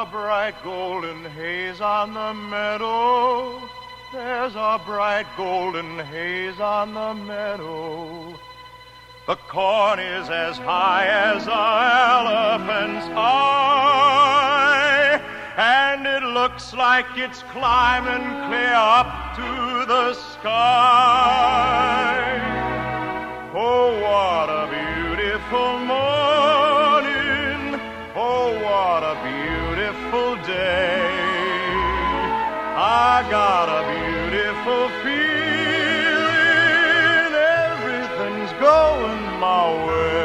a bright golden haze on the meadow. There's a bright golden haze on the meadow. The corn is as high as an elephant's eye, and it looks like it's climbing clear up to the sky. Oh, what a beautiful morning. Oh, what a beautiful day. I got a beautiful feeling. Everything's going my way.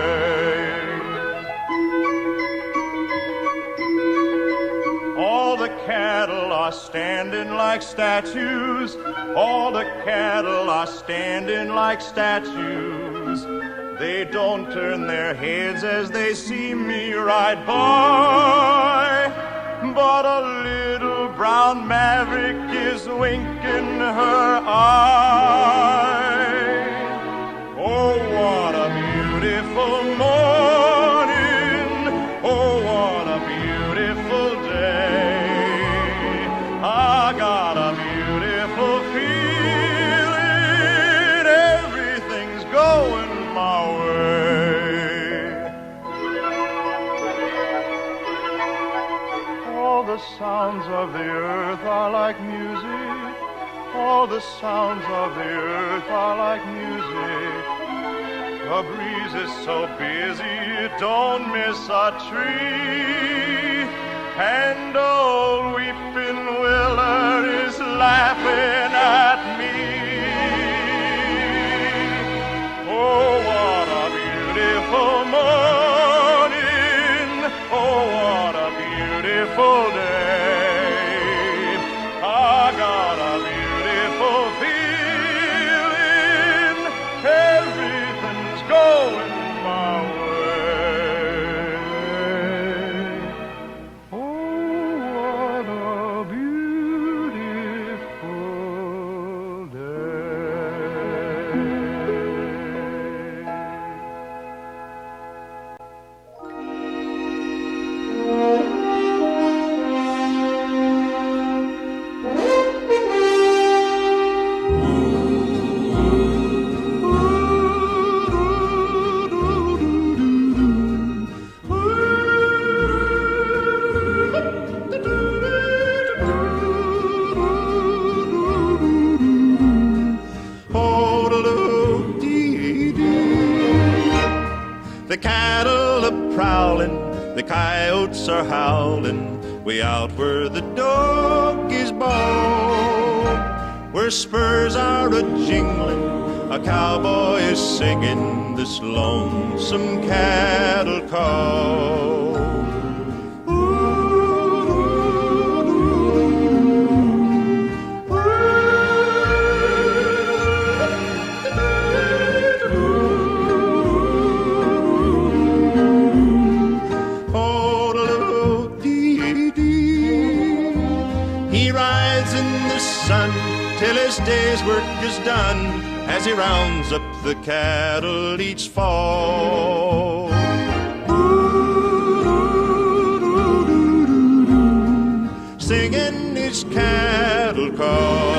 All the cattle are standing like statues. All the cattle are standing like statues. They don't turn their heads as they see me ride by. But a little brown maverick is winking her eye. Oh, what a beautiful morning. Oh, what a beautiful day. I got a beautiful feeling. Everything's going my way. All the sounds of the earth are like music. All the sounds of the earth are like music. The breeze is so busy, it don't miss a tree. And old weeping willow is laughing at me. Oh, what a beautiful morning. Oh, what a beautiful day. I got a beautiful feeling. Everything's going my way. Oh, what a beautiful day. The cattle are prowling, the coyotes are howling, way out where the doggies bawl. Where spurs are a-jingling, a cowboy is singing this lonesome cattle call. He rides in the sun till his day's work is done, as he rounds up the cattle each fall. Singing his cattle call.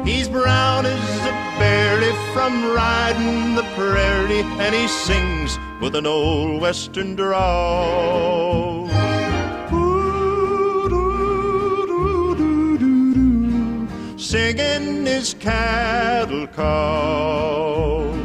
He's brown as a berry from riding the prairie, and he sings with an old western drawl. Singing his cattle call.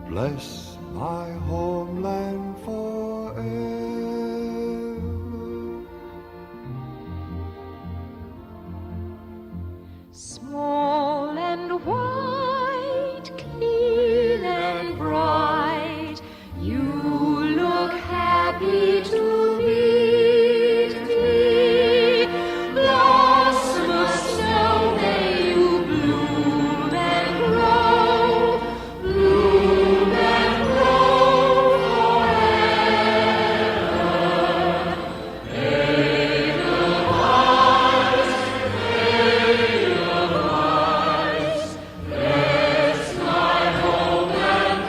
bless my homeland forever. Small and white, clean and bright, you look happy to meet me. Blossom of snow, may you bloom and grow, bloom and grow forever. May the hearts, bless my homeland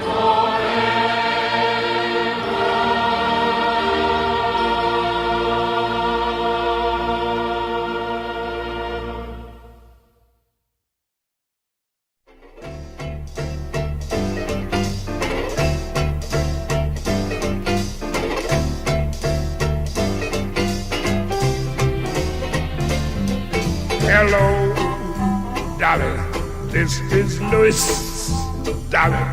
Hello, Dolly, this is Louis. Dolly,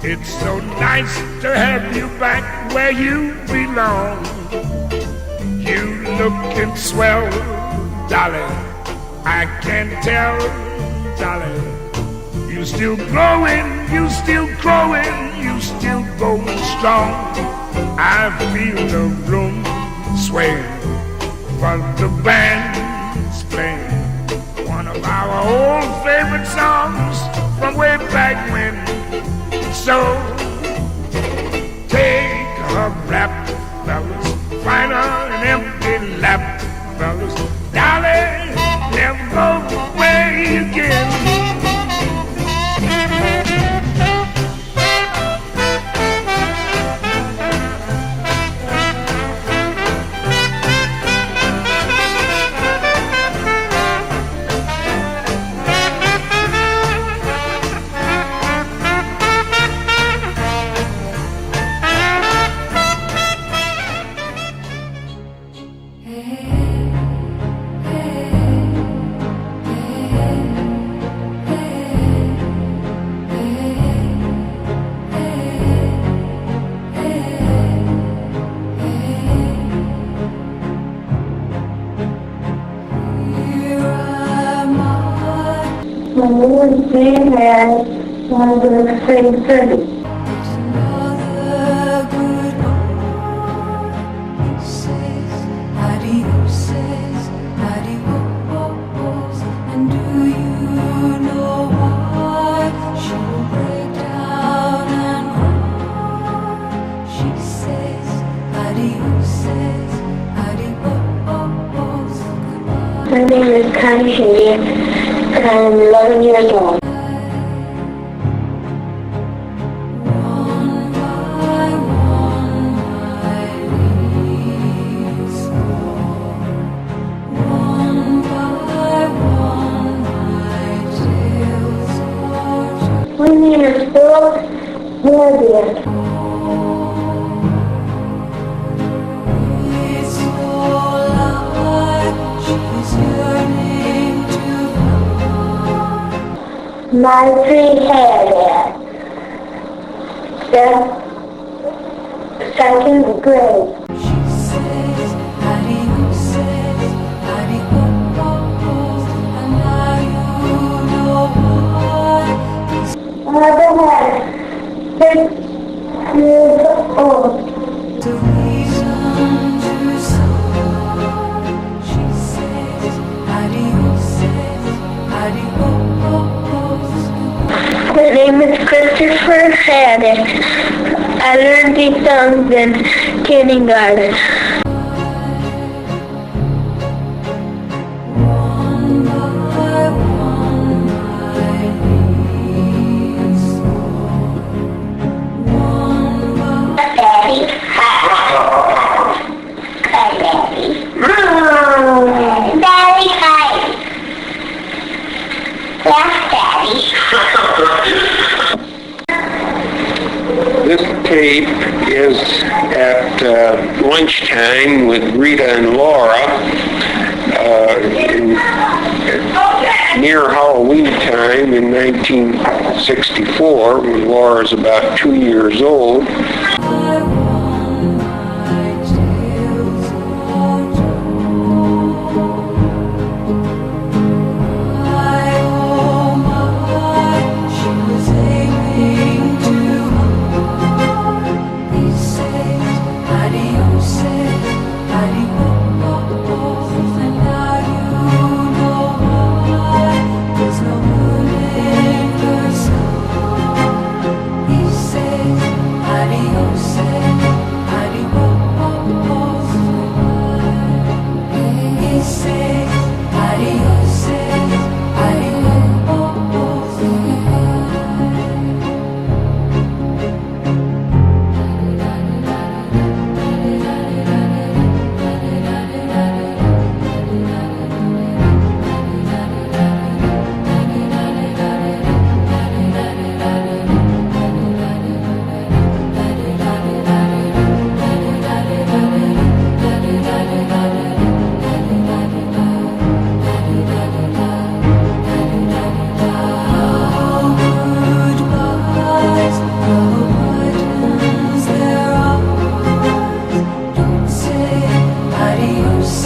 it's so nice to have you back where you belong. You looking swell, Dolly, I can tell, Dolly. You still growing, you still growing, you still going strong. I feel the room sway, but the band's playing one of our old favorite songs from way back when. So take a rap, fellas, find an empty lap, fellas. Dolly, never go away again. My name is Jane Haddad, and I'm going to sing 30. Another good boy says, adios, and do you know why she will break down and cry? She says, adios, goodbye. My name is Connie, and I'm 11 years old. One by one, my leaves fall. One by one, my tales are My name is Philip Haddad. It's all life, she's yearning to fly. My three Haddad. That's second grade. She says, adios, and now you know why. Mother had 6 years old. The reason to sigh. She says, adios, My name is Christopher Haddad. I learned these songs in kindergarten. One by one, my leaves fall. One by Daddy. Hi, Daddy. Daddy, hi. Yes, Daddy. This tape is at lunchtime with Rita and Laura. near Halloween time in 1964, when Laura's about 2 years old. I want my tales all told. Oh my, she was aiming too hard. He said, adios, adios, and now you know why. There's no moon in her sky. He said, adios, adios, he said, adios, goodbyes, no buttons there are. Don't say adios,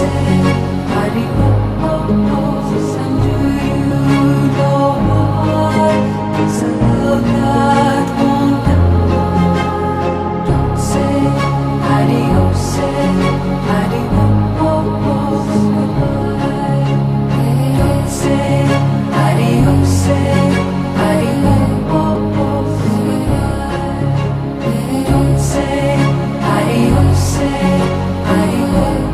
adios, and do you know why? It's a love that won't die. Don't say adios, adios, goodbye. Don't say adios, adios, goodbye. Don't say adios, adios,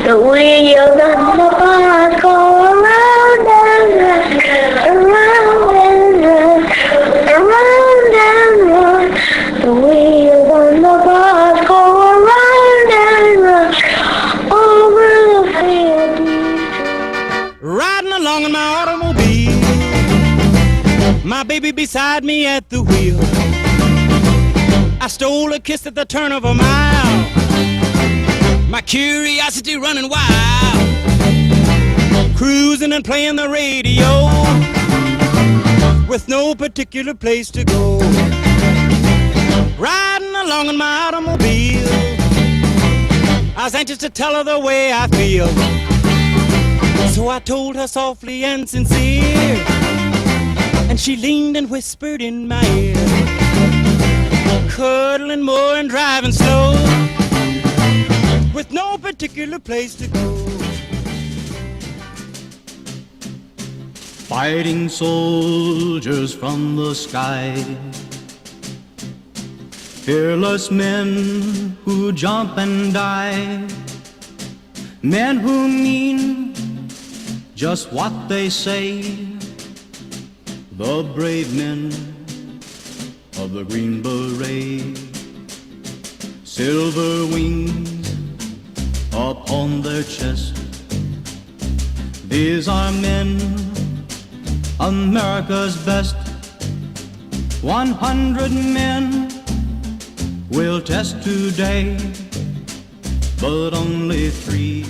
The wheels on the bus go around and round, around and round. The wheels on the bus go around and round over the field. Riding along in my automobile, my baby beside me at the wheel. I stole a kiss at the turn of a mile, my curiosity running wild, cruising and playing the radio with no particular place to go. Riding along in my automobile, I was anxious to tell her the way I feel. So I told her softly and sincere, and she leaned and whispered in my ear, cuddling more and driving slow, with no particular place to go. Fighting soldiers from the sky, fearless men who jump and die, men who mean just what they say, the brave men of the Green Beret, silver wings upon their chest. These are men, America's best. 100 men will test today, but only 3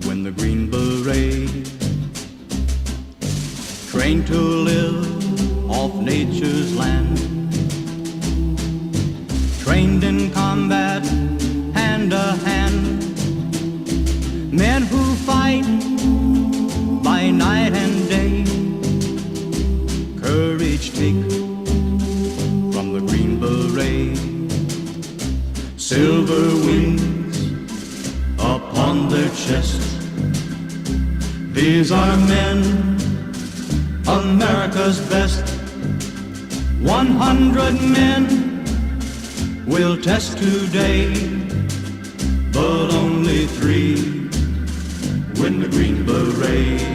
win the Green Beret. Trained to live off nature's land, trained in combat These are men, America's best. 100 men will test today, but only 3 win the Green Beret.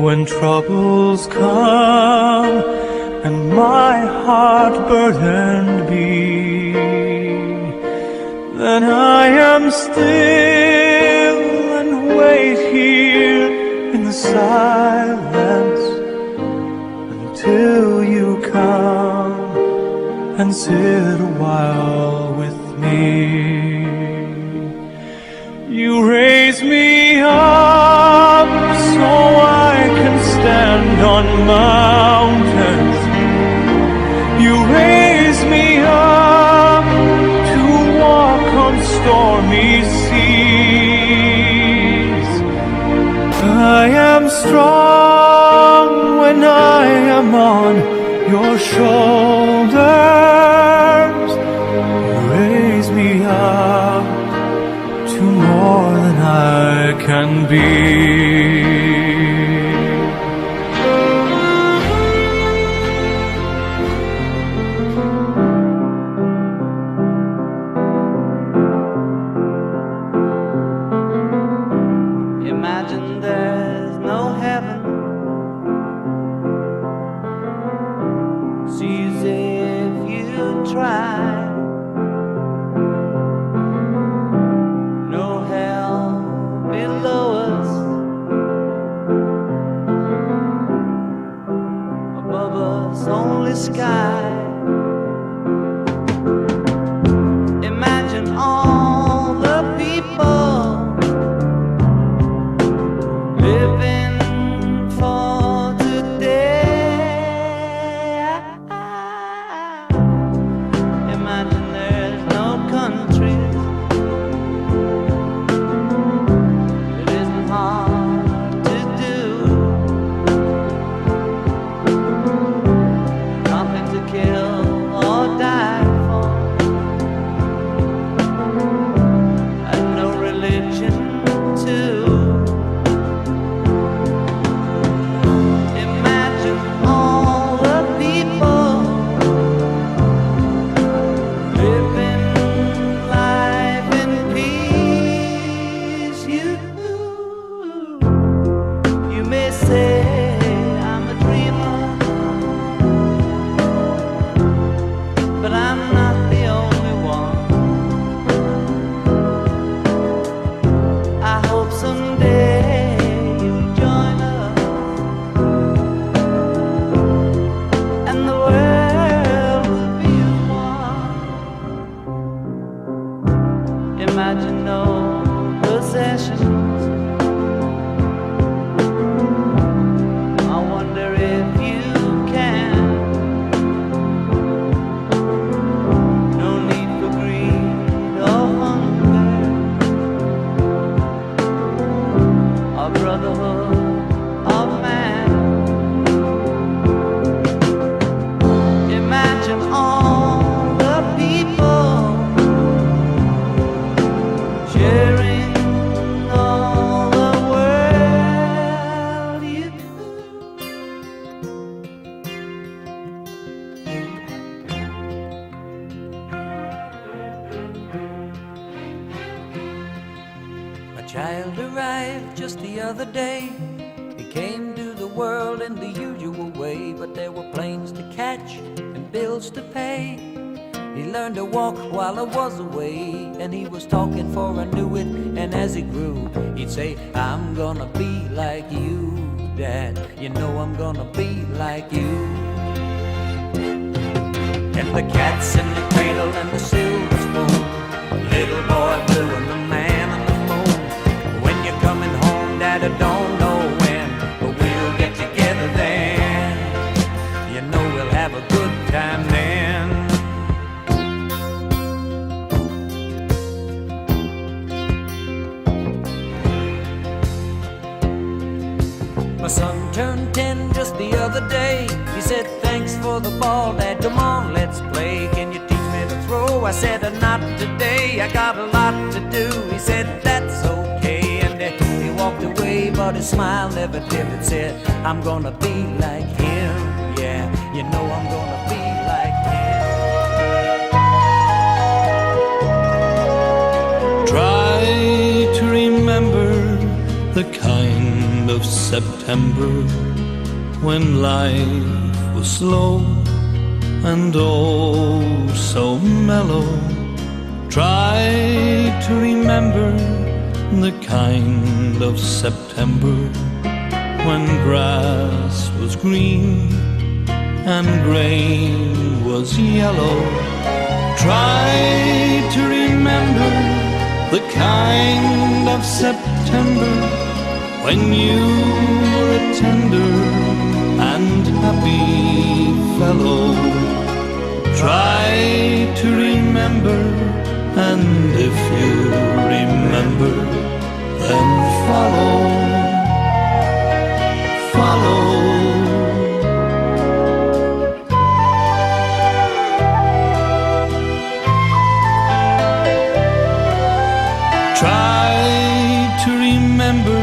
When troubles come and my heart burdened be, then I am still and wait here in the silence until you come and sit a while with me. You raise me up so I can stand on mountains. You raise me up to walk on stormy seas. I am strong when I am on your shoulders. You raise me up to more than I can be. Imagine there's no heaven. It's easy if you try. No hell below us, above us only sky. Imagine all the people living for today. Imagine there's no countries. It isn't hard to do. Nothing to kill or die for, and no religion too. Imagine all the people living life in peace. You may say I'm a dreamer, but I'm not the only one. I hope someday you'll join us and the world will be as one. Imagine no possessions. I wonder if you can. No need for greed or hunger, or brotherhood of man. Imagine all the people sharing all the world. You child arrived just the other day. He came to the world in the usual way, but there were planes to catch and bills to pay. He learned to walk while I was away, and he was talking for I knew it. And as he grew, he'd say, I'm gonna be like you, Dad. You know I'm gonna be like you. And the cat's in the cradle and the silver spoon, little boy blue and the man on the moon. When you're coming home, Dad, I don't know when, but we'll get together then. You know we'll have a good time then. My son turned 10 just the other day. He said, thanks for the ball, Dad, come on, let's play. Can you teach me to throw? I said, not today, I got a lot to do. He said, that's okay, and he walked away, but his smile never dimmed. It said, I'm gonna be like him, yeah, you know I'm gonna be like him. Try to remember the kind of September when life was slow and oh so mellow. Try to remember the kind of September when grass was green and grain was yellow. Try to remember the kind of September when you were a tender and happy fellow. Try to remember, and if you remember, then follow. Try to remember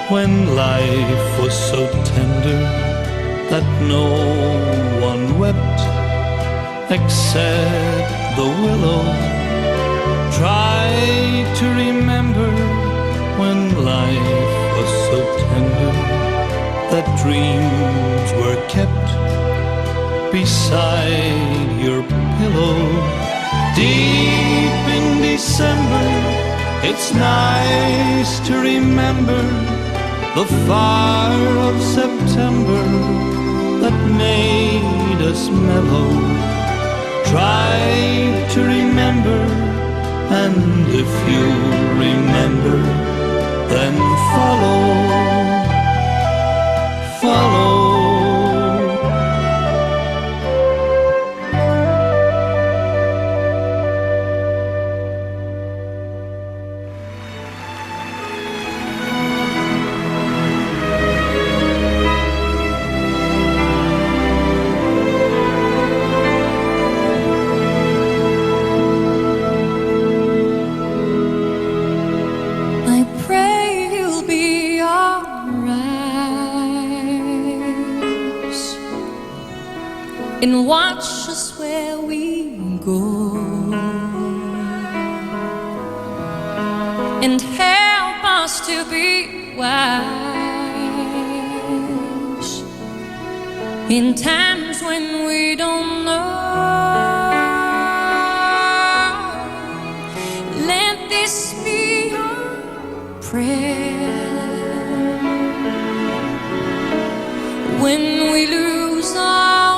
when life was so tender that no one wept except the willow. Try to remember when life was so tender that dreams were kept beside your pillow. Deep in December, it's nice to remember the fire of September that made us mellow. Try to remember, and if you remember, then follow. And watch us where we go, and help us to be wise in times when we don't know. Let this be our prayer when we lose our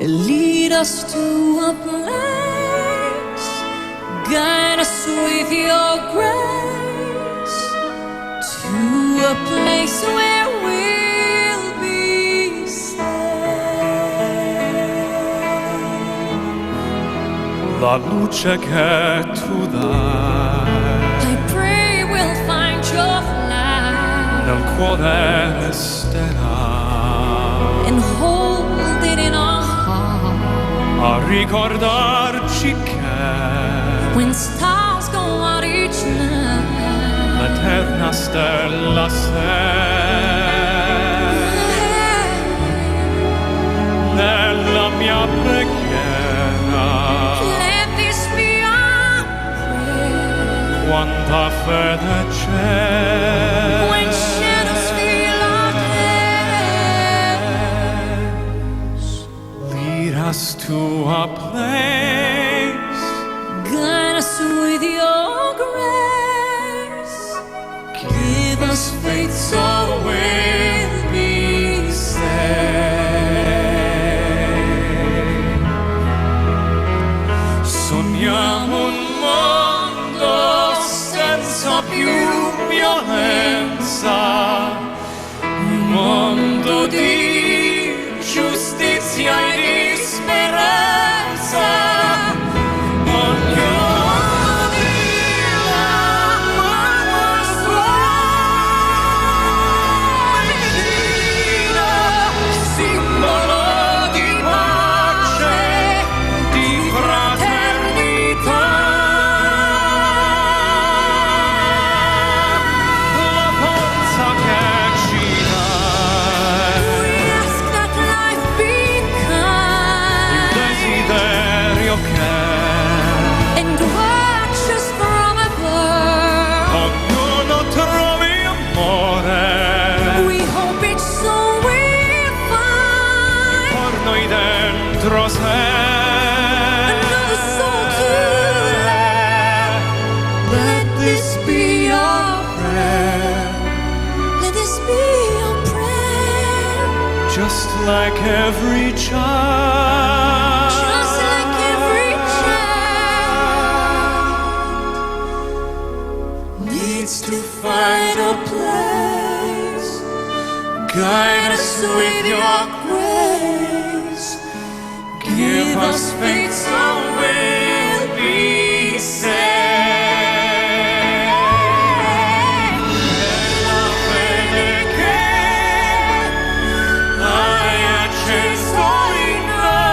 lead us to a place, guide us with your grace, to a place where we'll be safe. La luce che tu dai, I pray we'll find your light nel cuore resterà, and hold it in our a ricordarci che when stars go out each night, l'eterna stella sei nella mia preghiera quanta fede c'è. When shadows fill our days, Lead us to a place. guide us with your grace. Give us faith so we'll be saved. Sogniamo un mondo senza più violenza, un mondo di giustizia e di speranza. Another soul to love. Let this be your prayer. Let this be your prayer. Just like every child. Just like every child needs to find a place. Guide us with your grace. Give us faith so we'll be saved. La fede che hai acceso in noi.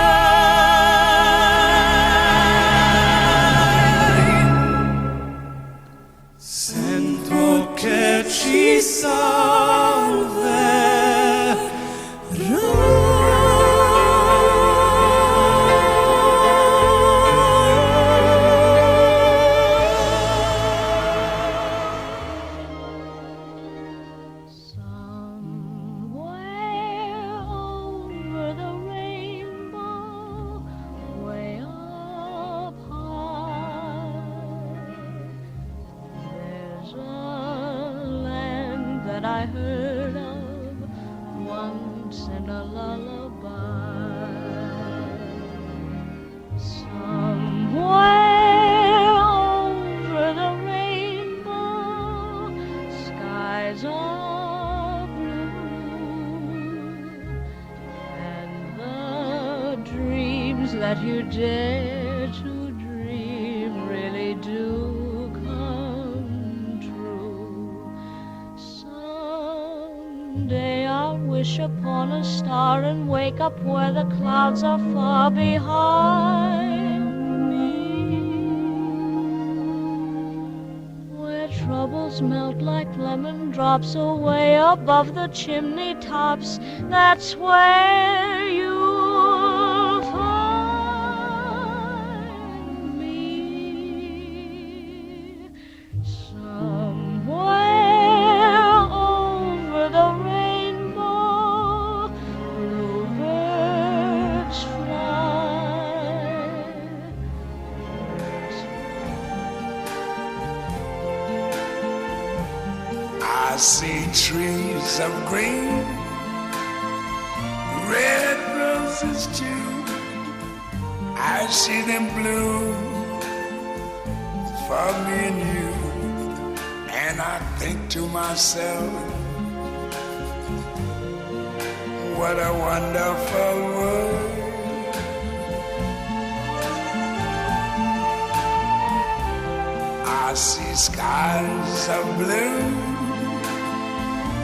Sento che ci salverà. I heard of once in a lullaby. Somewhere over the rainbow, skies are blue, and the dreams that you dare to dream really do come true. Someday I'll wish upon a star and wake up where the clouds are far behind me, where troubles melt like lemon drops away above the chimney tops. That's where you'll find me. Somewhere over the rainbow, bluebirds fly. I see trees of green, red roses too. I see them bloom for me and you. And I think to myself, what a wonderful world. I see skies of blue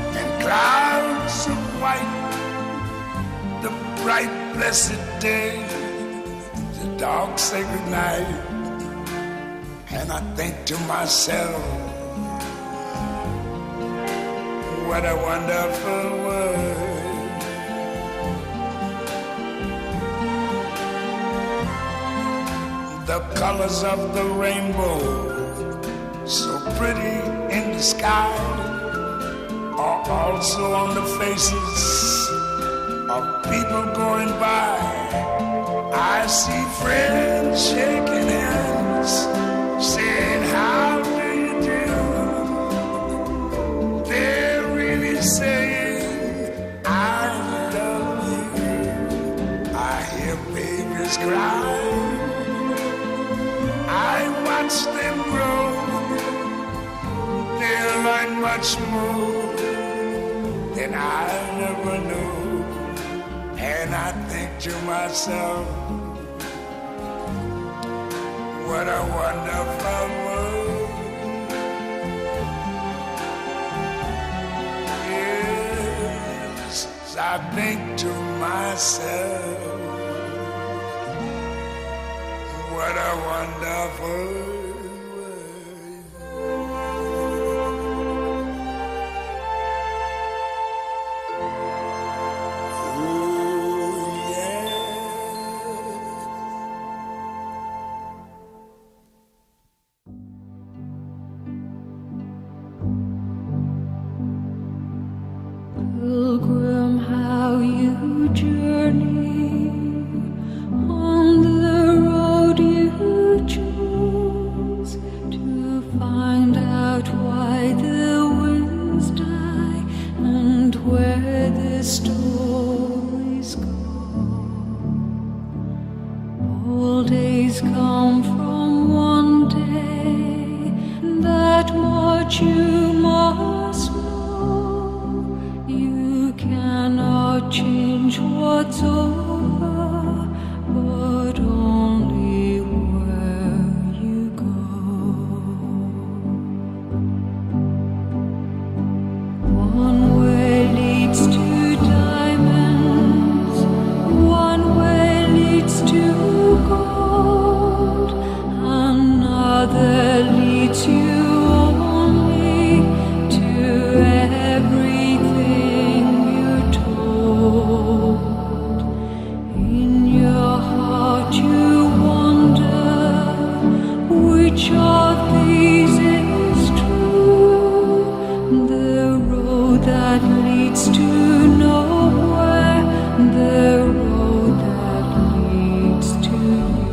and clouds of white, the bright blessed day, the dark sacred night. And I think to myself, what a wonderful world. The colors of the rainbow so pretty in the sky are also on the faces of people going by. I see friends shaking hands, saying, how do you do? They're really saying, I love you. I hear babies cry. I watch them grow. They'll learn much more than I never knew. And I think to myself, what a wonderful world. Yes, I think to myself, what a wonderful world. Pilgrim, how you journey on the road you choose to find out why the winds die and where the stories go. All days come from one day, that much you must know. You cannot change what's over, but only where you go. One way leads to diamonds, one way leads to gold, another leads you only to everything you're told. In your heart you wonder which of these is true. The road that leads to nowhere, the road that leads to you.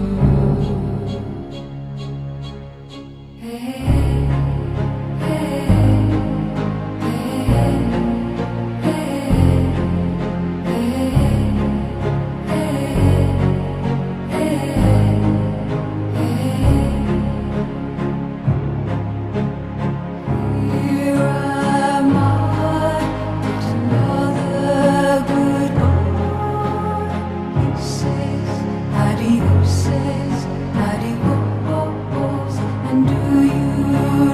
Here am I, it's another goodbye. He says, adios, and do you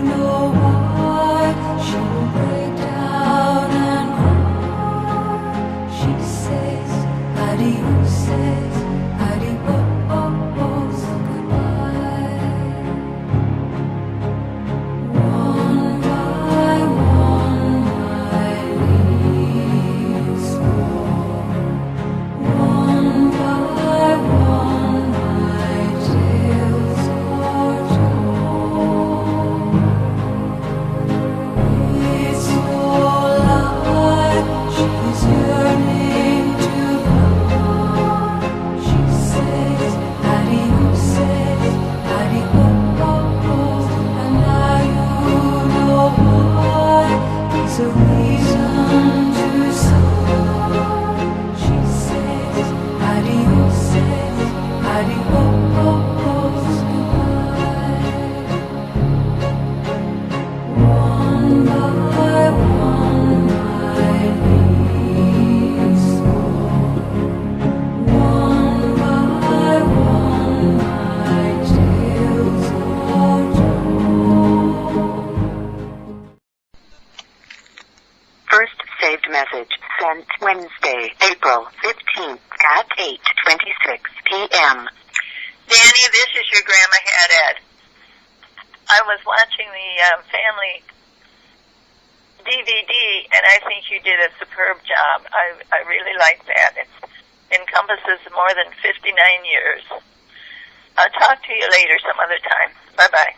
know why she will break down and cry? She says, adios, goodbye. One by one my leaves fall. One by one my tales are told. It's all like she's yearning to fly. She says, adios, and now you know why. There's a reason to sigh. She says, adios, goodbye. One by one my leaves fall. One by one my tales are told. First saved message sent Wednesday, April 15th at 8:26 p.m. Danny, this is your Grandma Haddad. I was watching the family DVD, and I think you did a superb job. I really like that. It encompasses more than 59 years. I'll talk to you later some other time. Bye-bye.